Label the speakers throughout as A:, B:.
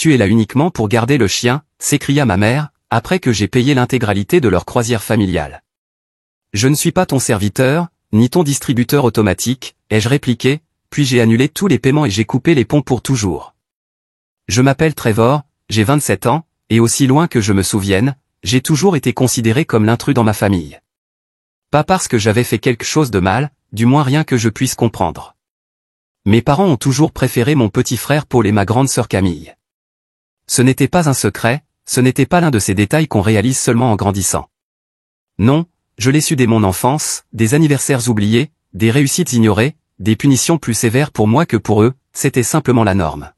A: tu es là uniquement pour garder le chien, s'écria ma mère, après que j'ai payé l'intégralité de leur croisière familiale. Je ne suis pas ton serviteur, ni ton distributeur automatique, ai-je répliqué, puis j'ai annulé tous les paiements et j'ai coupé les ponts pour toujours. Je m'appelle Trevor, j'ai 27 ans, et aussi loin que je me souvienne, j'ai toujours été considéré comme l'intrus dans ma famille. Pas parce que j'avais fait quelque chose de mal, du moins rien que je puisse comprendre. Mes parents ont toujours préféré mon petit frère Paul et ma grande sœur Camille. Ce n'était pas un secret, ce n'était pas l'un de ces détails qu'on réalise seulement en grandissant. Non, je l'ai su dès mon enfance, des anniversaires oubliés, des réussites ignorées, des punitions plus sévères pour moi que pour eux, c'était simplement la norme.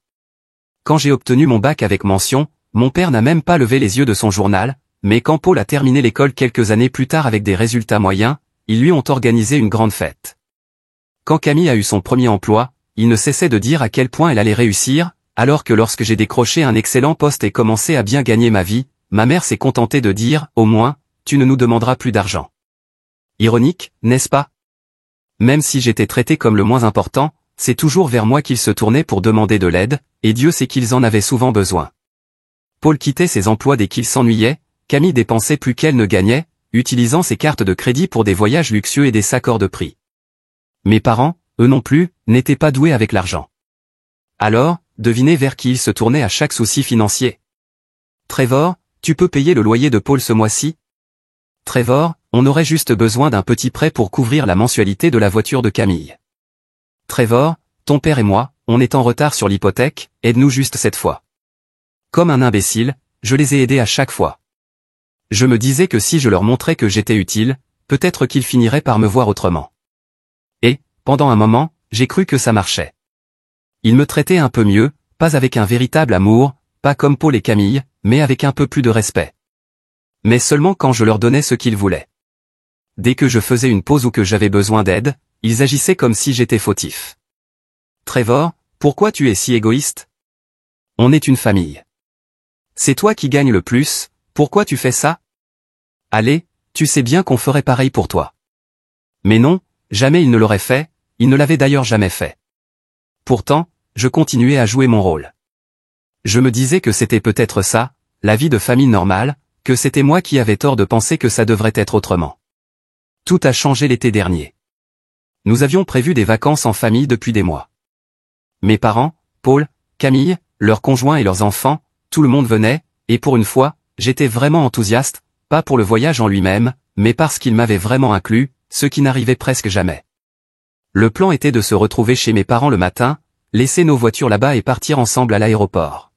A: Quand j'ai obtenu mon bac avec mention, mon père n'a même pas levé les yeux de son journal, mais quand Paul a terminé l'école quelques années plus tard avec des résultats moyens, ils lui ont organisé une grande fête. Quand Camille a eu son premier emploi, il ne cessait de dire à quel point elle allait réussir, alors que lorsque j'ai décroché un excellent poste et commencé à bien gagner ma vie, ma mère s'est contentée de dire, au moins, tu ne nous demanderas plus d'argent. Ironique, n'est-ce pas? Même si j'étais traité comme le moins important, c'est toujours vers moi qu'ils se tournaient pour demander de l'aide, et Dieu sait qu'ils en avaient souvent besoin. Paul quittait ses emplois dès qu'il s'ennuyait, Camille dépensait plus qu'elle ne gagnait, utilisant ses cartes de crédit pour des voyages luxueux et des sacs hors de prix. Mes parents, eux non plus, n'étaient pas doués avec l'argent. Alors, devinez vers qui ils se tournaient à chaque souci financier. Trevor, tu peux payer le loyer de Paul ce mois-ci? Trevor, on aurait juste besoin d'un petit prêt pour couvrir la mensualité de la voiture de Camille. Trevor, ton père et moi, on est en retard sur l'hypothèque, aide-nous juste cette fois. Comme un imbécile, je les ai aidés à chaque fois. Je me disais que si je leur montrais que j'étais utile, peut-être qu'ils finiraient par me voir autrement. Et, pendant un moment, j'ai cru que ça marchait. Ils me traitaient un peu mieux, pas avec un véritable amour, pas comme Paul et Camille, mais avec un peu plus de respect. Mais seulement quand je leur donnais ce qu'ils voulaient. Dès que je faisais une pause ou que j'avais besoin d'aide, ils agissaient comme si j'étais fautif. Trevor, pourquoi tu es si égoïste? On est une famille. C'est toi qui gagnes le plus, pourquoi tu fais ça? Allez, tu sais bien qu'on ferait pareil pour toi. Mais non, jamais il ne l'aurait fait, il ne l'avait d'ailleurs jamais fait. Pourtant, je continuais à jouer mon rôle. Je me disais que c'était peut-être ça, la vie de famille normale, que c'était moi qui avais tort de penser que ça devrait être autrement. Tout a changé l'été dernier. Nous avions prévu des vacances en famille depuis des mois. Mes parents, Paul, Camille, leurs conjoints et leurs enfants, tout le monde venait, et pour une fois, j'étais vraiment enthousiaste, pas pour le voyage en lui-même, mais parce qu'il m'avait vraiment inclus, ce qui n'arrivait presque jamais. Le plan était de se retrouver chez mes parents le matin, laisser nos voitures là-bas et partir ensemble à l'aéroport.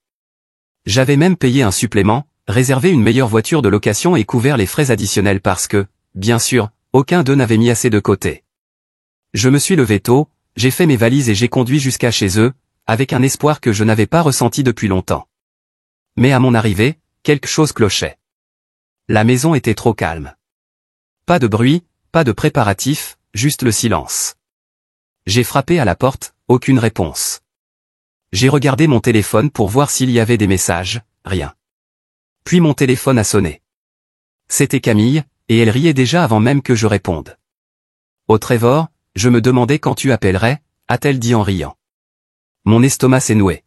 A: J'avais même payé un supplément, réservé une meilleure voiture de location et couvert les frais additionnels parce que, bien sûr, aucun d'eux n'avait mis assez de côté. Je me suis levé tôt, j'ai fait mes valises et j'ai conduit jusqu'à chez eux, avec un espoir que je n'avais pas ressenti depuis longtemps. Mais à mon arrivée, quelque chose clochait. La maison était trop calme. Pas de bruit, pas de préparatifs, juste le silence. J'ai frappé à la porte, aucune réponse. J'ai regardé mon téléphone pour voir s'il y avait des messages, rien. Puis mon téléphone a sonné. C'était Camille, et elle riait déjà avant même que je réponde. Oh Trevor, je me demandais quand tu appellerais, a-t-elle dit en riant. Mon estomac s'est noué.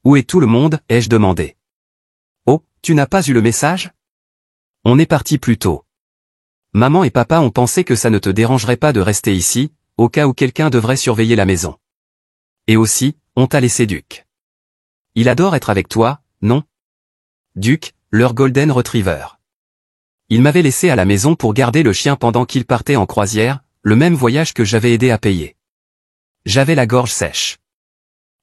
A: Où est tout le monde, ai-je demandé. Oh, tu n'as pas eu le message? On est parti plus tôt. Maman et papa ont pensé que ça ne te dérangerait pas de rester ici, au cas où quelqu'un devrait surveiller la maison. Et aussi, on t'a laissé Duke. Il adore être avec toi, non? Duke, leur Golden Retriever. Il m'avait laissé à la maison pour garder le chien pendant qu'il partait en croisière, le même voyage que j'avais aidé à payer. J'avais la gorge sèche.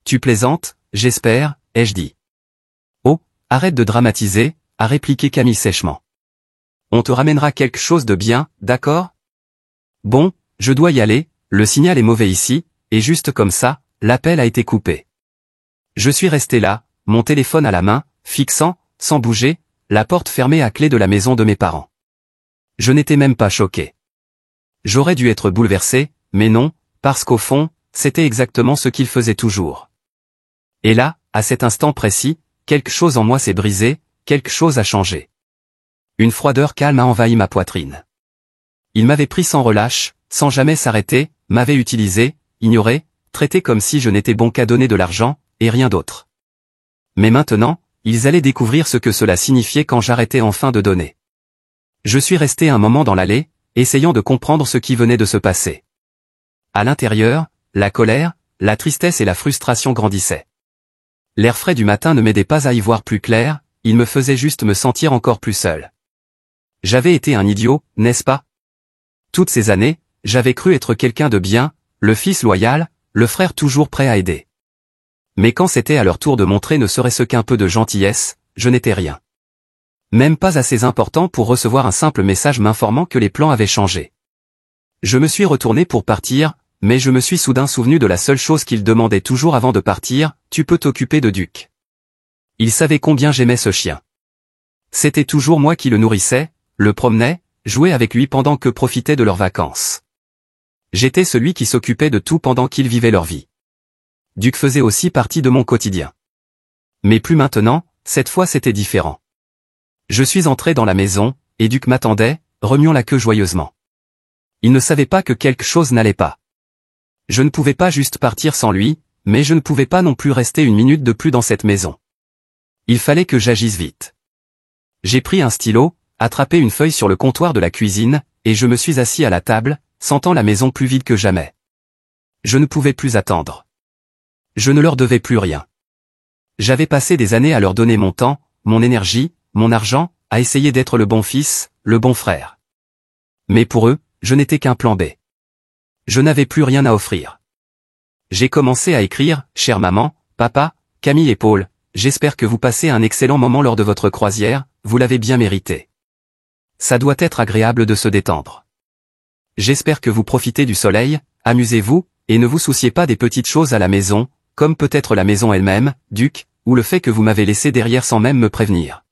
A: Tu plaisantes, j'espère, ai-je dit. Oh, arrête de dramatiser, a répliqué Camille sèchement. On te ramènera quelque chose de bien, d'accord? Bon, je dois y aller, le signal est mauvais ici, et juste comme ça, l'appel a été coupé. Je suis resté là, mon téléphone à la main, fixant, sans bouger, la porte fermée à clé de la maison de mes parents. Je n'étais même pas choqué. J'aurais dû être bouleversé, mais non, parce qu'au fond, c'était exactement ce qu'il faisait toujours. Et là, à cet instant précis, quelque chose en moi s'est brisé, quelque chose a changé. Une froideur calme a envahi ma poitrine. Il m'avait pris sans relâche, sans jamais s'arrêter, m'avait utilisé, ignoré, traité comme si je n'étais bon qu'à donner de l'argent, et rien d'autre. Mais maintenant, ils allaient découvrir ce que cela signifiait quand j'arrêtais enfin de donner. Je suis resté un moment dans l'allée, essayant de comprendre ce qui venait de se passer. À l'intérieur, la colère, la tristesse et la frustration grandissaient. L'air frais du matin ne m'aidait pas à y voir plus clair, il me faisait juste me sentir encore plus seul. J'avais été un idiot, n'est-ce pas? Toutes ces années, j'avais cru être quelqu'un de bien, le fils loyal, le frère toujours prêt à aider. Mais quand c'était à leur tour de montrer ne serait-ce qu'un peu de gentillesse, je n'étais rien. Même pas assez important pour recevoir un simple message m'informant que les plans avaient changé. Je me suis retourné pour partir, mais je me suis soudain souvenu de la seule chose qu'il demandait toujours avant de partir, tu peux t'occuper de Duc. Il savait combien j'aimais ce chien. C'était toujours moi qui le nourrissais, le promenais, jouais avec lui pendant que profitaient de leurs vacances. J'étais celui qui s'occupait de tout pendant qu'ils vivaient leur vie. Duc faisait aussi partie de mon quotidien. Mais plus maintenant, cette fois c'était différent. Je suis entré dans la maison, et Duc m'attendait, remuant la queue joyeusement. Il ne savait pas que quelque chose n'allait pas. Je ne pouvais pas juste partir sans lui, mais je ne pouvais pas non plus rester une minute de plus dans cette maison. Il fallait que j'agisse vite. J'ai pris un stylo, attrapé une feuille sur le comptoir de la cuisine, et je me suis assis à la table, sentant la maison plus vide que jamais. Je ne pouvais plus attendre. Je ne leur devais plus rien. J'avais passé des années à leur donner mon temps, mon énergie, mon argent, à essayer d'être le bon fils, le bon frère. Mais pour eux, je n'étais qu'un plan B. Je n'avais plus rien à offrir. J'ai commencé à écrire, chère maman, papa, Camille et Paul, j'espère que vous passez un excellent moment lors de votre croisière, vous l'avez bien mérité. Ça doit être agréable de se détendre. J'espère que vous profitez du soleil, amusez-vous, et ne vous souciez pas des petites choses à la maison, comme peut-être la maison elle-même, Duc, ou le fait que vous m'avez laissé derrière sans même me prévenir.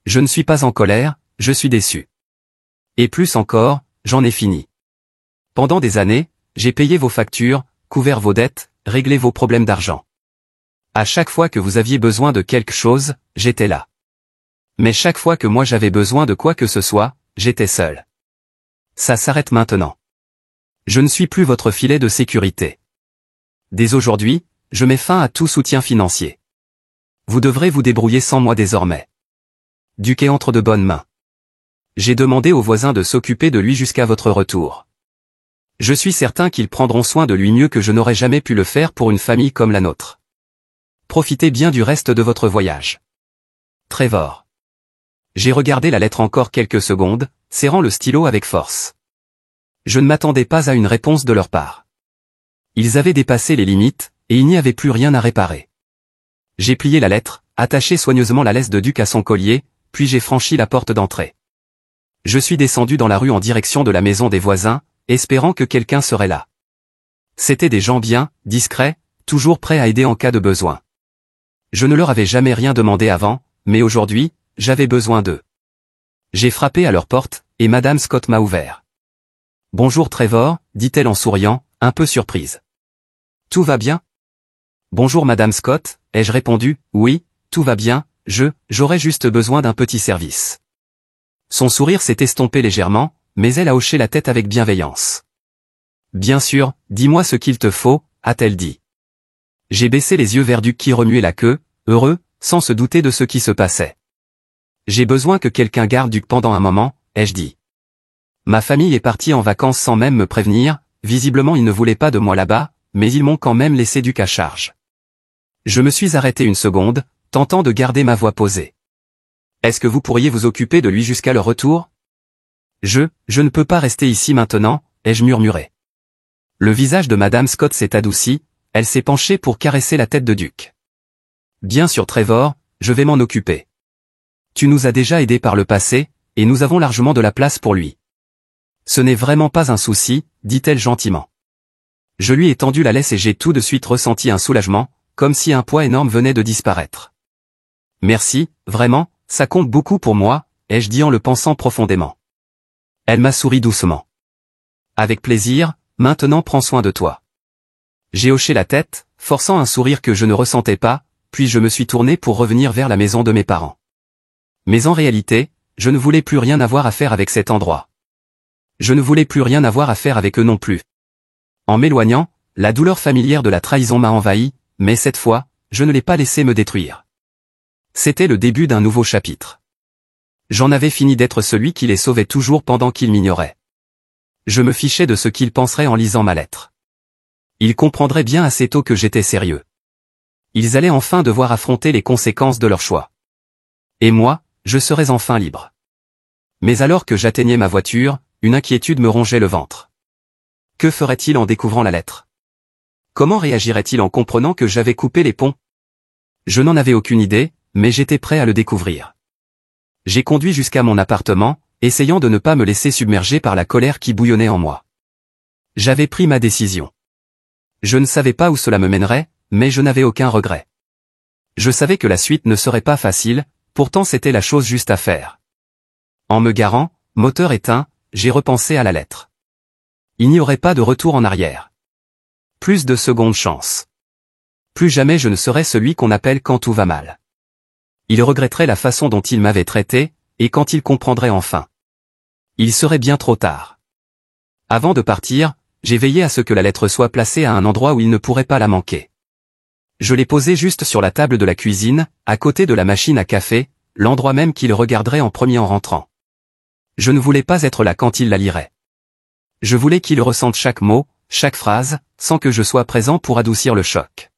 A: Je ne suis pas en colère, je suis déçu. Et plus encore, j'en ai fini. Pendant des années, j'ai payé vos factures, couvert vos dettes, réglé vos problèmes d'argent. À chaque fois que vous aviez besoin de quelque chose, j'étais là. Mais chaque fois que moi j'avais besoin de quoi que ce soit, j'étais seul. Ça s'arrête maintenant. Je ne suis plus votre filet de sécurité. Dès aujourd'hui, je mets fin à tout soutien financier. Vous devrez vous débrouiller sans moi désormais. Duc est entre de bonnes mains. J'ai demandé aux voisins de s'occuper de lui jusqu'à votre retour. Je suis certain qu'ils prendront soin de lui mieux que je n'aurais jamais pu le faire pour une famille comme la nôtre. Profitez bien du reste de votre voyage. Trevor. J'ai regardé la lettre encore quelques secondes, serrant le stylo avec force. Je ne m'attendais pas à une réponse de leur part. Ils avaient dépassé les limites, et il n'y avait plus rien à réparer. J'ai plié la lettre, attaché soigneusement la laisse de Duc à son collier, puis j'ai franchi la porte d'entrée. Je suis descendu dans la rue en direction de la maison des voisins, espérant que quelqu'un serait là. C'étaient des gens bien, discrets, toujours prêts à aider en cas de besoin. Je ne leur avais jamais rien demandé avant, mais aujourd'hui, j'avais besoin d'eux. J'ai frappé à leur porte, et Madame Scott m'a ouvert. « Bonjour Trevor », dit-elle en souriant, un peu surprise. « Tout va bien ?»« Bonjour Madame Scott », ai-je répondu, « Oui, tout va bien, j'aurais juste besoin d'un petit service. » Son sourire s'est estompé légèrement, mais elle a hoché la tête avec bienveillance. « Bien sûr, dis-moi ce qu'il te faut », a-t-elle dit. J'ai baissé les yeux vers Duc qui remuait la queue, heureux, sans se douter de ce qui se passait. « J'ai besoin que quelqu'un garde Duc pendant un moment », ai-je dit. Ma famille est partie en vacances sans même me prévenir, visiblement ils ne voulaient pas de moi là-bas, mais ils m'ont quand même laissé Duc à charge. Je me suis arrêté une seconde, tentant de garder ma voix posée. « Est-ce que vous pourriez vous occuper de lui jusqu'à leur retour ? » Je ne peux pas rester ici maintenant, ai-je murmuré. Le visage de Madame Scott s'est adouci, elle s'est penchée pour caresser la tête de Duc. « Bien sûr Trevor, je vais m'en occuper. Tu nous as déjà aidés par le passé, et nous avons largement de la place pour lui. Ce n'est vraiment pas un souci, dit-elle gentiment. Je lui ai tendu la laisse et j'ai tout de suite ressenti un soulagement, comme si un poids énorme venait de disparaître. Merci, vraiment, ça compte beaucoup pour moi, ai-je dit en le pensant profondément. Elle m'a souri doucement. Avec plaisir, maintenant prends soin de toi. J'ai hoché la tête, forçant un sourire que je ne ressentais pas, puis je me suis tourné pour revenir vers la maison de mes parents. Mais en réalité, je ne voulais plus rien avoir à faire avec cet endroit. Je ne voulais plus rien avoir à faire avec eux non plus. En m'éloignant, la douleur familière de la trahison m'a envahi, mais cette fois, je ne l'ai pas laissé me détruire. C'était le début d'un nouveau chapitre. J'en avais fini d'être celui qui les sauvait toujours pendant qu'ils m'ignoraient. Je me fichais de ce qu'ils penseraient en lisant ma lettre. Ils comprendraient bien assez tôt que j'étais sérieux. Ils allaient enfin devoir affronter les conséquences de leur choix. Et moi, je serais enfin libre. Mais alors que j'atteignais ma voiture, une inquiétude me rongeait le ventre. Que ferait-il en découvrant la lettre? Comment réagirait-il en comprenant que j'avais coupé les ponts? Je n'en avais aucune idée, mais j'étais prêt à le découvrir. J'ai conduit jusqu'à mon appartement, essayant de ne pas me laisser submerger par la colère qui bouillonnait en moi. J'avais pris ma décision. Je ne savais pas où cela me mènerait, mais je n'avais aucun regret. Je savais que la suite ne serait pas facile, pourtant c'était la chose juste à faire. En me garant, moteur éteint, j'ai repensé à la lettre. Il n'y aurait pas de retour en arrière. Plus de seconde chance. Plus jamais je ne serai celui qu'on appelle quand tout va mal. Il regretterait la façon dont il m'avait traité, et quand il comprendrait enfin. Il serait bien trop tard. Avant de partir, j'ai veillé à ce que la lettre soit placée à un endroit où il ne pourrait pas la manquer. Je l'ai posée juste sur la table de la cuisine, à côté de la machine à café, l'endroit même qu'il regarderait en premier en rentrant. Je ne voulais pas être là quand il la lirait. Je voulais qu'il ressente chaque mot, chaque phrase, sans que je sois présent pour adoucir le choc.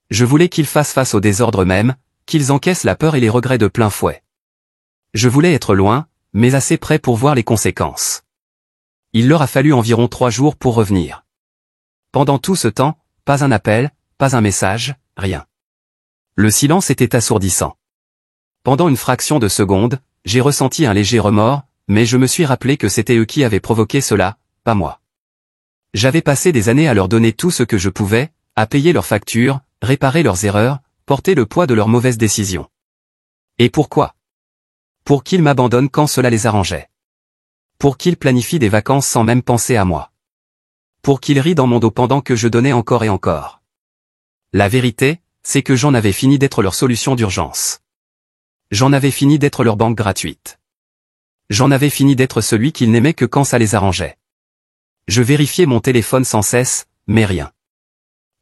A: Je voulais qu'ils fassent face au désordre même, qu'ils encaissent la peur et les regrets de plein fouet. Je voulais être loin, mais assez près pour voir les conséquences. Il leur a fallu environ 3 jours pour revenir. Pendant tout ce temps, pas un appel, pas un message, rien. Le silence était assourdissant. Pendant une fraction de seconde, j'ai ressenti un léger remords, mais je me suis rappelé que c'était eux qui avaient provoqué cela, pas moi. J'avais passé des années à leur donner tout ce que je pouvais, à payer leurs factures, réparer leurs erreurs, porter le poids de leurs mauvaises décisions. Et pourquoi? Pour qu'ils m'abandonnent quand cela les arrangeait. Pour qu'ils planifient des vacances sans même penser à moi. Pour qu'ils rient dans mon dos pendant que je donnais encore et encore. La vérité, c'est que j'en avais fini d'être leur solution d'urgence. J'en avais fini d'être leur banque gratuite. J'en avais fini d'être celui qu'ils n'aimaient que quand ça les arrangeait. Je vérifiais mon téléphone sans cesse, mais rien.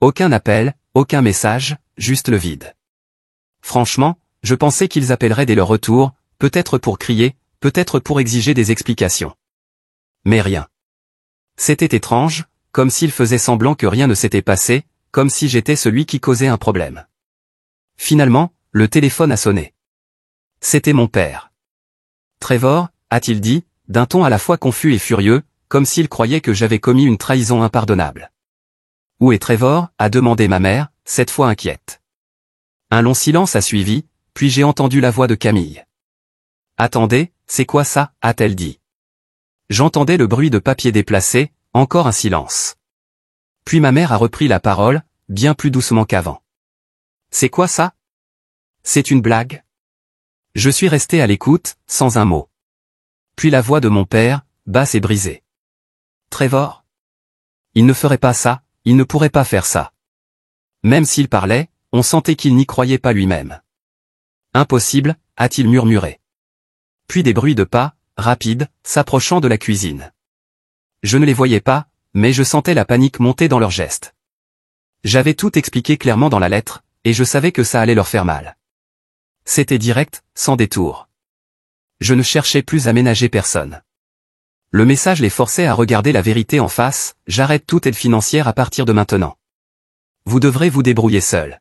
A: Aucun appel, aucun message, juste le vide. Franchement, je pensais qu'ils appelleraient dès leur retour, peut-être pour crier, peut-être pour exiger des explications. Mais rien. C'était étrange, comme s'ils faisaient semblant que rien ne s'était passé, comme si j'étais celui qui causait un problème. Finalement, le téléphone a sonné. C'était mon père. Trevor, a-t-il dit, d'un ton à la fois confus et furieux, comme s'il croyait que j'avais commis une trahison impardonnable. Où est Trevor? A demandé ma mère, cette fois inquiète. Un long silence a suivi, puis j'ai entendu la voix de Camille. Attendez, c'est quoi ça? A-t-elle dit. J'entendais le bruit de papier déplacé, encore un silence. Puis ma mère a repris la parole, bien plus doucement qu'avant. C'est quoi ça? C'est une blague? Je suis resté à l'écoute, sans un mot. Puis la voix de mon père, basse et brisée. Trevor? Il ne ferait pas ça, il ne pourrait pas faire ça. Même s'il parlait, on sentait qu'il n'y croyait pas lui-même. Impossible, a-t-il murmuré. Puis des bruits de pas, rapides, s'approchant de la cuisine. Je ne les voyais pas, mais je sentais la panique monter dans leurs gestes. J'avais tout expliqué clairement dans la lettre, et je savais que ça allait leur faire mal. C'était direct, sans détour. Je ne cherchais plus à ménager personne. Le message les forçait à regarder la vérité en face, j'arrête toute aide financière à partir de maintenant. Vous devrez vous débrouiller seul.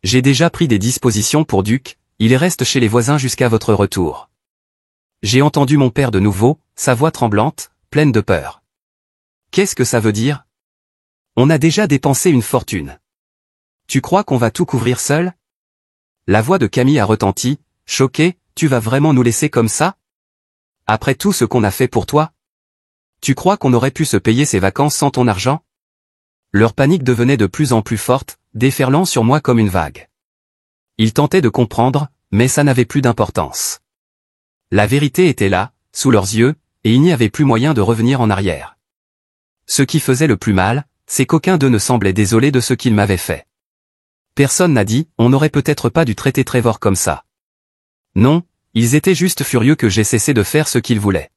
A: J'ai déjà pris des dispositions pour Duc, il reste chez les voisins jusqu'à votre retour. J'ai entendu mon père de nouveau, sa voix tremblante, pleine de peur. Qu'est-ce que ça veut dire? On a déjà dépensé une fortune. Tu crois qu'on va tout couvrir seul? La voix de Camille a retenti, choquée, tu vas vraiment nous laisser comme ça? Après tout ce qu'on a fait pour toi? Tu crois qu'on aurait pu se payer ces vacances sans ton argent? Leur panique devenait de plus en plus forte, déferlant sur moi comme une vague. Ils tentaient de comprendre, mais ça n'avait plus d'importance. La vérité était là, sous leurs yeux, et il n'y avait plus moyen de revenir en arrière. Ce qui faisait le plus mal, c'est qu'aucun d'eux ne semblait désolé de ce qu'ils m'avaient fait. Personne n'a dit, on n'aurait peut-être pas dû traiter Trevor comme ça. Non, ils étaient juste furieux que j'ai cessé de faire ce qu'ils voulaient.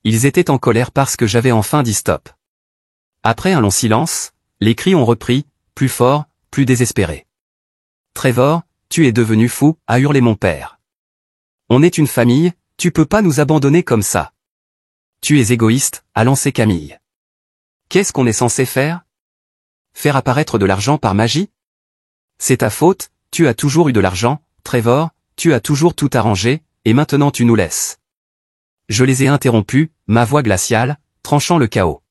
A: Ils étaient en colère parce que j'avais enfin dit stop. Après un long silence, les cris ont repris, plus forts, plus désespérés. Trevor, tu es devenu fou, a hurlé mon père. On est une famille, tu peux pas nous abandonner comme ça. Tu es égoïste, a lancé Camille. Qu'est-ce qu'on est censé faire? Faire apparaître de l'argent par magie? C'est ta faute, tu as toujours eu de l'argent, Trevor, tu as toujours tout arrangé, et maintenant tu nous laisses. Je les ai interrompus, ma voix glaciale, tranchant le chaos.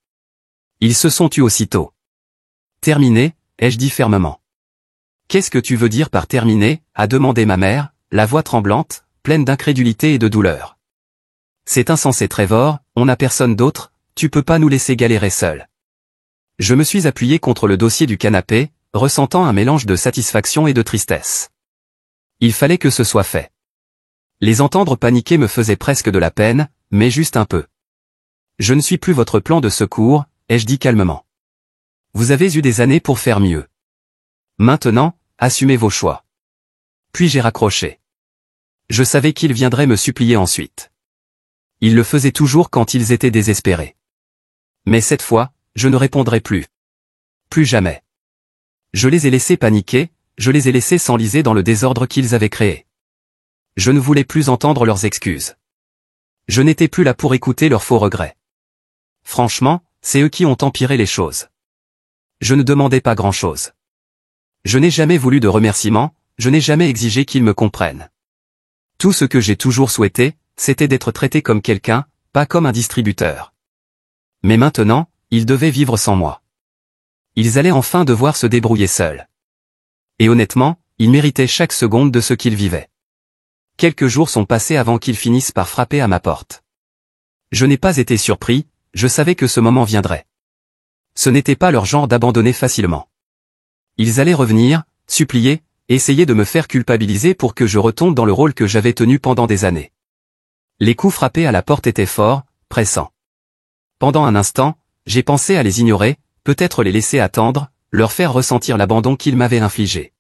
A: Ils se sont tus aussitôt. Terminé, ai-je dit fermement. Qu'est-ce que tu veux dire par terminé, a demandé ma mère, la voix tremblante, pleine d'incrédulité et de douleur. C'est insensé Trevor, on n'a personne d'autre, tu peux pas nous laisser galérer seuls. Je me suis appuyé contre le dossier du canapé, ressentant un mélange de satisfaction et de tristesse. Il fallait que ce soit fait. Les entendre paniquer me faisait presque de la peine, mais juste un peu. Je ne suis plus votre plan de secours, ai-je dit calmement. Vous avez eu des années pour faire mieux. Maintenant, assumez vos choix. Puis j'ai raccroché. Je savais qu'ils viendraient me supplier ensuite. Ils le faisaient toujours quand ils étaient désespérés. Mais cette fois, je ne répondrai plus. Plus jamais. Je les ai laissés paniquer, je les ai laissés s'enliser dans le désordre qu'ils avaient créé. Je ne voulais plus entendre leurs excuses. Je n'étais plus là pour écouter leurs faux regrets. Franchement, c'est eux qui ont empiré les choses. Je ne demandais pas grand-chose. Je n'ai jamais voulu de remerciements, je n'ai jamais exigé qu'ils me comprennent. Tout ce que j'ai toujours souhaité, c'était d'être traité comme quelqu'un, pas comme un distributeur. Mais maintenant, ils devaient vivre sans moi. Ils allaient enfin devoir se débrouiller seuls. Et honnêtement, ils méritaient chaque seconde de ce qu'ils vivaient. Quelques jours sont passés avant qu'ils finissent par frapper à ma porte. Je n'ai pas été surpris, je savais que ce moment viendrait. Ce n'était pas leur genre d'abandonner facilement. Ils allaient revenir, supplier, essayer de me faire culpabiliser pour que je retombe dans le rôle que j'avais tenu pendant des années. Les coups frappés à la porte étaient forts, pressants. Pendant un instant, j'ai pensé à les ignorer, peut-être les laisser attendre, leur faire ressentir l'abandon qu'ils m'avaient infligé.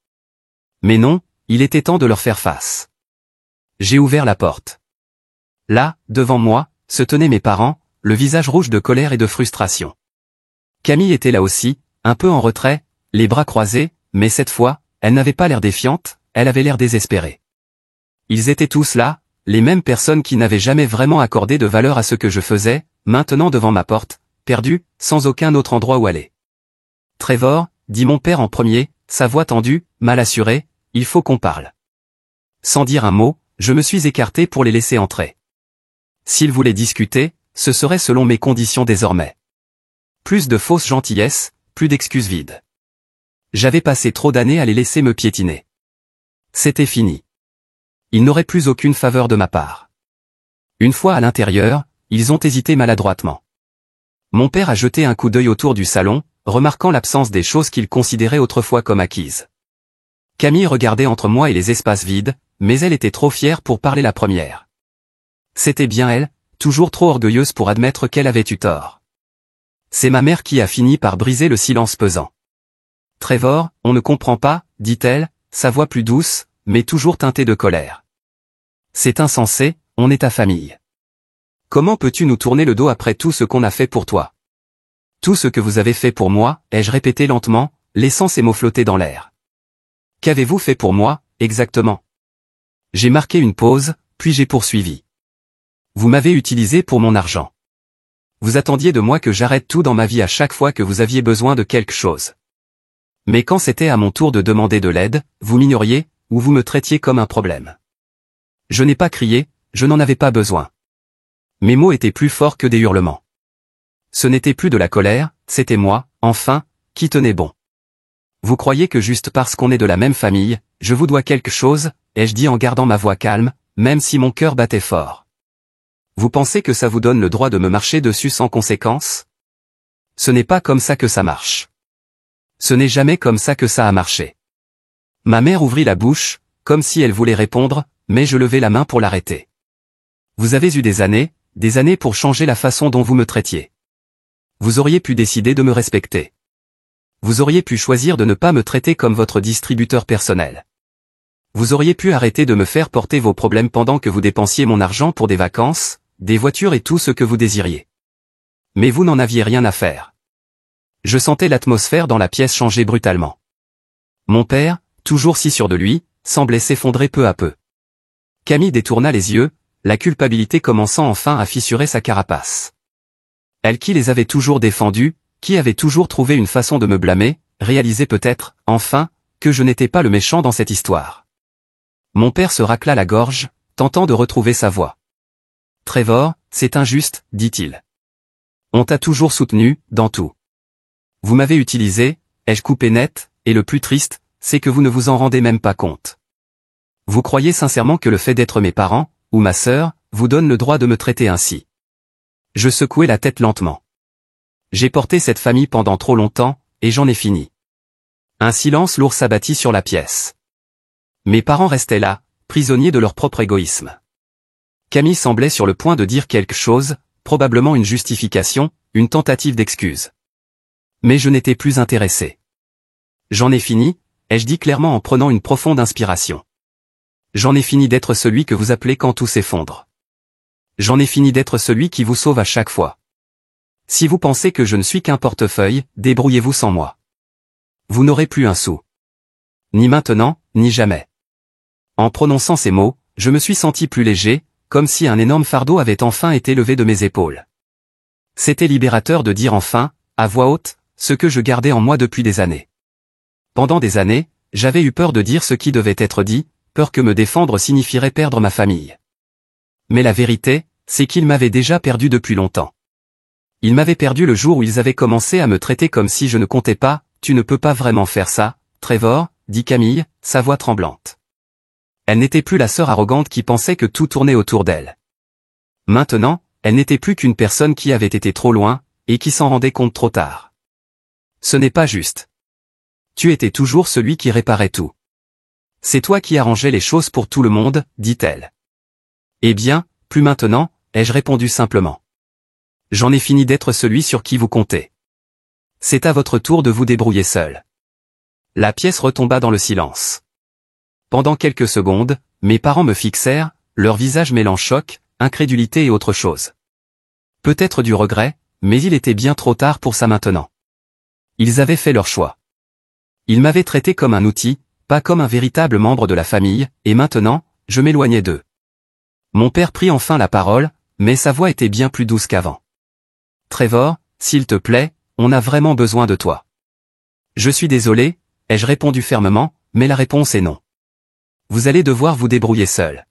A: Mais non, il était temps de leur faire face. J'ai ouvert la porte. Là, devant moi, se tenaient mes parents, le visage rouge de colère et de frustration. Camille était là aussi, un peu en retrait, les bras croisés, mais cette fois, elle n'avait pas l'air défiante, elle avait l'air désespérée. Ils étaient tous là, les mêmes personnes qui n'avaient jamais vraiment accordé de valeur à ce que je faisais, maintenant devant ma porte, perdus, sans aucun autre endroit où aller. Trevor, dit mon père en premier, sa voix tendue, mal assurée, il faut qu'on parle. Sans dire un mot, je me suis écarté pour les laisser entrer. S'ils voulaient discuter, ce serait selon mes conditions désormais. Plus de fausses gentillesses, plus d'excuses vides. J'avais passé trop d'années à les laisser me piétiner. C'était fini. Ils n'auraient plus aucune faveur de ma part. Une fois à l'intérieur, ils ont hésité maladroitement. Mon père a jeté un coup d'œil autour du salon, remarquant l'absence des choses qu'il considérait autrefois comme acquises. Camille regardait entre moi et les espaces vides, mais elle était trop fière pour parler la première. C'était bien elle, toujours trop orgueilleuse pour admettre qu'elle avait eu tort. C'est ma mère qui a fini par briser le silence pesant. Trevor, on ne comprend pas, dit-elle, sa voix plus douce, mais toujours teintée de colère. C'est insensé, on est ta famille. Comment peux-tu nous tourner le dos après tout ce qu'on a fait pour toi? Tout ce que vous avez fait pour moi, ai-je répété lentement, laissant ces mots flotter dans l'air. Qu'avez-vous fait pour moi, exactement? J'ai marqué une pause, puis j'ai poursuivi. Vous m'avez utilisé pour mon argent. Vous attendiez de moi que j'arrête tout dans ma vie à chaque fois que vous aviez besoin de quelque chose. Mais quand c'était à mon tour de demander de l'aide, vous m'ignoriez, ou vous me traitiez comme un problème. Je n'ai pas crié, je n'en avais pas besoin. Mes mots étaient plus forts que des hurlements. Ce n'était plus de la colère, c'était moi, enfin, qui tenais bon. Vous croyez que juste parce qu'on est de la même famille, je vous dois quelque chose, ai-je dit en gardant ma voix calme, même si mon cœur battait fort. Vous pensez que ça vous donne le droit de me marcher dessus sans conséquence? Ce n'est pas comme ça que ça marche. Ce n'est jamais comme ça que ça a marché. Ma mère ouvrit la bouche, comme si elle voulait répondre, mais je levai la main pour l'arrêter. Vous avez eu des années pour changer la façon dont vous me traitiez. Vous auriez pu décider de me respecter. Vous auriez pu choisir de ne pas me traiter comme votre distributeur personnel. Vous auriez pu arrêter de me faire porter vos problèmes pendant que vous dépensiez mon argent pour des vacances, des voitures et tout ce que vous désiriez. Mais vous n'en aviez rien à faire. Je sentais l'atmosphère dans la pièce changer brutalement. Mon père, toujours si sûr de lui, semblait s'effondrer peu à peu. Camille détourna les yeux, la culpabilité commençant enfin à fissurer sa carapace. Elle qui les avait toujours défendus, qui avait toujours trouvé une façon de me blâmer, réalisait peut-être, enfin, que je n'étais pas le méchant dans cette histoire. Mon père se racla la gorge, tentant de retrouver sa voix. « Trevor, c'est injuste, dit-il. On t'a toujours soutenu, dans tout. Vous m'avez utilisé, ai-je coupé net, et le plus triste, c'est que vous ne vous en rendez même pas compte. Vous croyez sincèrement que le fait d'être mes parents, ou ma sœur, vous donne le droit de me traiter ainsi. » Je secouai la tête lentement. J'ai porté cette famille pendant trop longtemps, et j'en ai fini. Un silence lourd s'abattit sur la pièce. Mes parents restaient là, prisonniers de leur propre égoïsme. Camille semblait sur le point de dire quelque chose, probablement une justification, une tentative d'excuse. Mais je n'étais plus intéressé. J'en ai fini, ai-je dit clairement en prenant une profonde inspiration. J'en ai fini d'être celui que vous appelez quand tout s'effondre. J'en ai fini d'être celui qui vous sauve à chaque fois. Si vous pensez que je ne suis qu'un portefeuille, débrouillez-vous sans moi. Vous n'aurez plus un sou. Ni maintenant, ni jamais. En prononçant ces mots, je me suis senti plus léger, comme si un énorme fardeau avait enfin été levé de mes épaules. C'était libérateur de dire enfin, à voix haute, ce que je gardais en moi depuis des années. Pendant des années, j'avais eu peur de dire ce qui devait être dit, peur que me défendre signifierait perdre ma famille. Mais la vérité, c'est qu'ils m'avaient déjà perdu depuis longtemps. Ils m'avaient perdu le jour où ils avaient commencé à me traiter comme si je ne comptais pas. Tu ne peux pas vraiment faire ça, Trevor, dit Camille, sa voix tremblante. Elle n'était plus la sœur arrogante qui pensait que tout tournait autour d'elle. Maintenant, elle n'était plus qu'une personne qui avait été trop loin, et qui s'en rendait compte trop tard. Ce n'est pas juste. Tu étais toujours celui qui réparait tout. C'est toi qui arrangeais les choses pour tout le monde, dit-elle. Eh bien, plus maintenant, ai-je répondu simplement. J'en ai fini d'être celui sur qui vous comptez. C'est à votre tour de vous débrouiller seul. La pièce retomba dans le silence. Pendant quelques secondes, mes parents me fixèrent, leur visage mêlant choc, incrédulité et autre chose. Peut-être du regret, mais il était bien trop tard pour ça maintenant. Ils avaient fait leur choix. Ils m'avaient traité comme un outil, pas comme un véritable membre de la famille, et maintenant, je m'éloignais d'eux. Mon père prit enfin la parole, mais sa voix était bien plus douce qu'avant. Trevor, s'il te plaît, on a vraiment besoin de toi. Je suis désolé, ai-je répondu fermement, mais la réponse est non. Vous allez devoir vous débrouiller seul.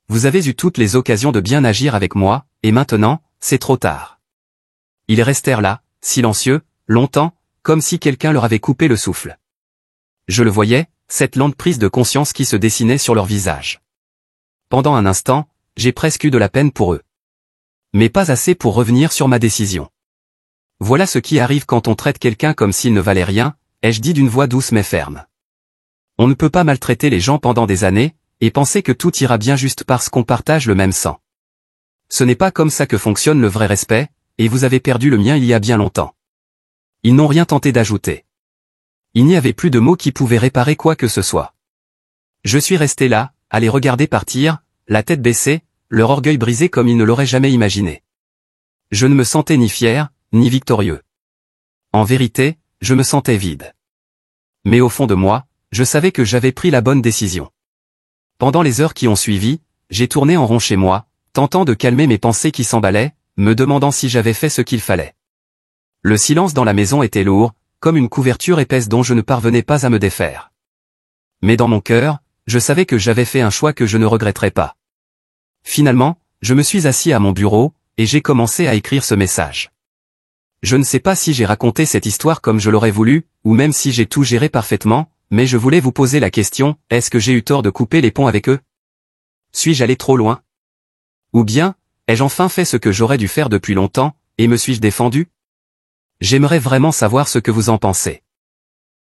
A: Vous avez eu toutes les occasions de bien agir avec moi, et maintenant, c'est trop tard. Ils restèrent là, silencieux, longtemps, comme si quelqu'un leur avait coupé le souffle. Je le voyais, cette lente prise de conscience qui se dessinait sur leur visage. Pendant un instant, j'ai presque eu de la peine pour eux. Mais pas assez pour revenir sur ma décision. Voilà ce qui arrive quand on traite quelqu'un comme s'il ne valait rien, ai-je dit d'une voix douce mais ferme. On ne peut pas maltraiter les gens pendant des années, et penser que tout ira bien juste parce qu'on partage le même sang. Ce n'est pas comme ça que fonctionne le vrai respect, et vous avez perdu le mien il y a bien longtemps. Ils n'ont rien tenté d'ajouter. Il n'y avait plus de mots qui pouvaient réparer quoi que ce soit. Je suis resté là, à les regarder partir, la tête baissée, leur orgueil brisé comme ils ne l'auraient jamais imaginé. Je ne me sentais ni fier, ni victorieux. En vérité, je me sentais vide. Mais au fond de moi, je savais que j'avais pris la bonne décision. Pendant les heures qui ont suivi, j'ai tourné en rond chez moi, tentant de calmer mes pensées qui s'emballaient, me demandant si j'avais fait ce qu'il fallait. Le silence dans la maison était lourd, comme une couverture épaisse dont je ne parvenais pas à me défaire. Mais dans mon cœur, je savais que j'avais fait un choix que je ne regretterais pas. Finalement, je me suis assis à mon bureau, et j'ai commencé à écrire ce message. Je ne sais pas si j'ai raconté cette histoire comme je l'aurais voulu, ou même si j'ai tout géré parfaitement, mais je voulais vous poser la question, est-ce que j'ai eu tort de couper les ponts avec eux? Suis-je allé trop loin? Ou bien, ai-je enfin fait ce que j'aurais dû faire depuis longtemps, et me suis-je défendu? J'aimerais vraiment savoir ce que vous en pensez.